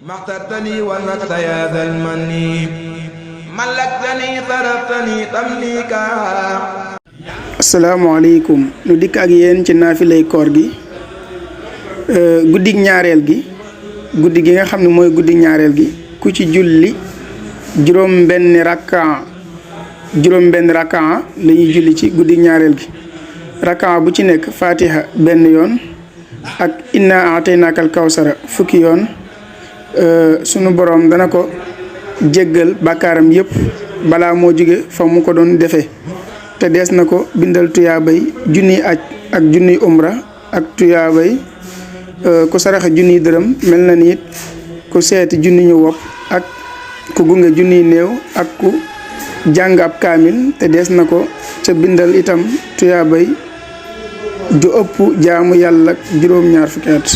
ما اخترتني ونكت يا ذا المن ملكتني ضربتني تمليكا. asalaamaaleykum nu dikk ak yéen ci naafilay koor gi guddig ñaareel gi guddi gi nga xam ne mooy guddig ñaareel gi ku ci julli juróom benn rakkaa la ñuy julli ci guddig ñaareel gi. rakkaa bu ci nekk fatiha benn yoon ak inna ataynaakal kawsara fukki yoon. sunu boroom dana ko jéggal bàkkaaram yépp balaa moo jóge fa mu ko doon defee te dees na ko bindal tuyaabay junniy aj ak junniy umra ak tuyaabay ku saraxe junniy dërëm mel na ni it ku seeti junni ñu wopp ak ku gunge junniy néew ak ku jàng ab kaamil te dees na ko ca bindal itam tuyaabay ju ëpp jaamu yàlla juróom-ñaar fukki at.